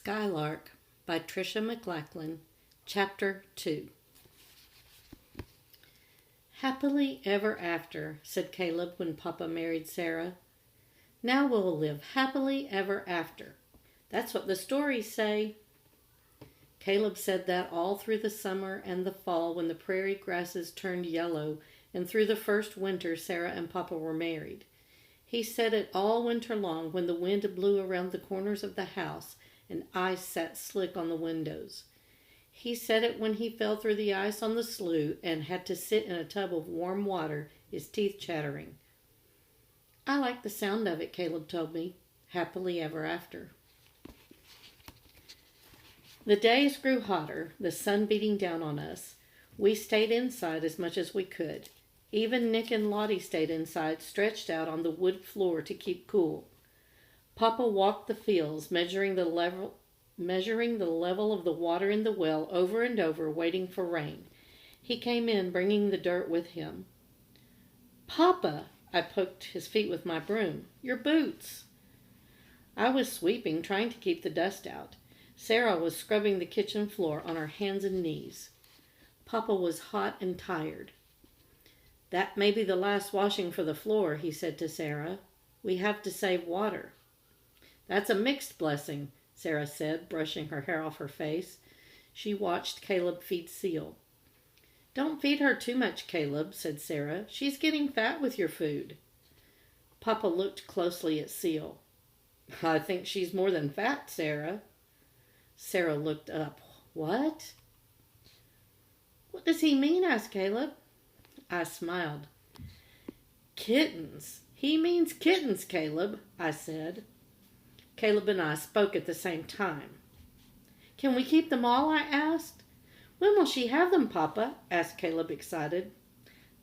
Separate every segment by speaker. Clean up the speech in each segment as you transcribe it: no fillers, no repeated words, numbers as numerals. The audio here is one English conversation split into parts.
Speaker 1: Skylark by Maclachlan, Chapter 2. Happily ever after, said Caleb when Papa married Sarah. Now we'll live happily ever after. That's what the stories say. Caleb said that all through the summer and the fall when the prairie grasses turned yellow, and through the first winter Sarah and Papa were married. He said it all winter long when the wind blew around the corners of the house and ice sat slick on the windows. He said it when he fell through the ice on the slough and had to sit in a tub of warm water, his teeth chattering. I like the sound of it, Caleb told me. Happily ever after. The days grew hotter, the sun beating down on us. We stayed inside as much as we could. Even Nick and Lottie stayed inside, stretched out on the wood floor to keep cool. Papa walked the fields, measuring the level of the water in the well over and over, waiting for rain. He came in, bringing the dirt with him. Papa, I poked his feet with my broom. Your boots. I was sweeping, trying to keep the dust out. Sarah was scrubbing the kitchen floor on her hands and knees. Papa was hot and tired. That may be the last washing for the floor, he said to Sarah. We have to save water. That's a mixed blessing, Sarah said, brushing her hair off her face. She watched Caleb feed Seal. Don't feed her too much, Caleb, said Sarah. She's getting fat with your food. Papa looked closely at Seal. I think she's more than fat, Sarah. Sarah looked up. What? What does he mean? Asked Caleb. I smiled. Kittens. He means kittens, Caleb, I said. Caleb and I spoke at the same time. Can we keep them all? I asked. When will she have them, Papa? Asked Caleb, excited.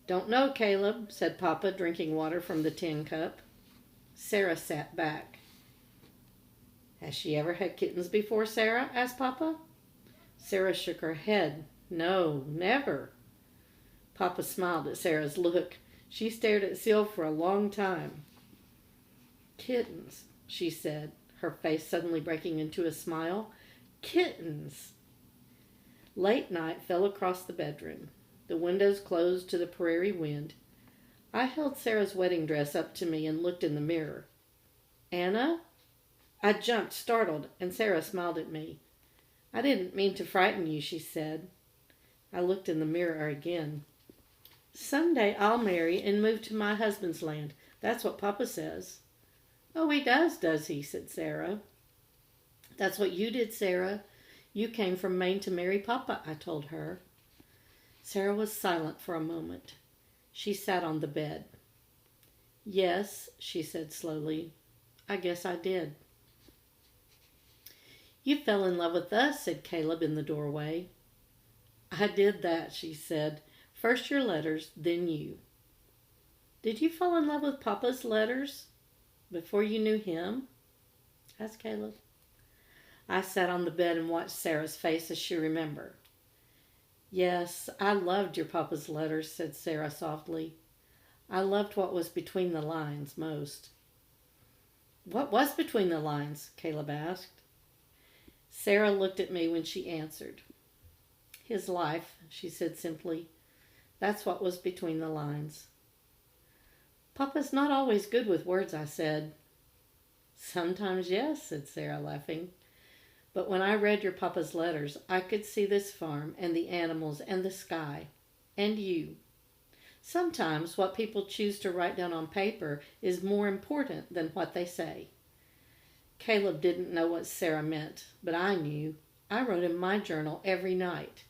Speaker 1: Don't know, Caleb, said Papa, drinking water from the tin cup. Sarah sat back. Has she ever had kittens before, Sarah? Asked Papa. Sarah shook her head. No, never. Papa smiled at Sarah's look. She stared at Seal for a long time. Kittens, she said, her face suddenly breaking into a smile. Kittens. Late night fell across the bedroom. The windows closed to the prairie wind. I held Sarah's wedding dress up to me and looked in the mirror. Anna? I jumped, startled, and Sarah smiled at me. I didn't mean to frighten you, she said. I looked in the mirror again. Someday I'll marry and move to my husband's land. That's what Papa says. Oh, he does he? Said Sarah. That's what you did, Sarah. You came from Maine to marry Papa, I told her. Sarah was silent for a moment. She sat on the bed. Yes, she said slowly. I guess I did. You fell in love with us, said Caleb in the doorway. I did that, she said. First your letters, then you. Did you fall in love with Papa's letters before you knew him? Asked Caleb. I sat on the bed and watched Sarah's face as she remembered. Yes, I loved your Papa's letters, said Sarah softly. I loved what was between the lines most. What was between the lines? Caleb asked. Sarah looked at me when she answered. His life, she said simply. That's what was between the lines. Papa's not always good with words, I said. Sometimes yes, said Sarah, laughing. But when I read your Papa's letters, I could see this farm and the animals and the sky and you. Sometimes what people choose to write down on paper is more important than what they say. Caleb didn't know what Sarah meant, but I knew. I wrote in my journal every night.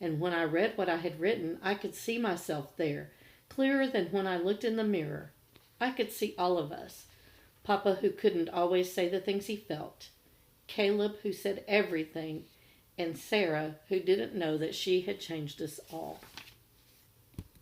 Speaker 1: And when I read what I had written, I could see myself there, clearer than when I looked in the mirror. I could see all of us. Papa, who couldn't always say the things he felt. Caleb, who said everything. And Sarah, who didn't know that she had changed us all.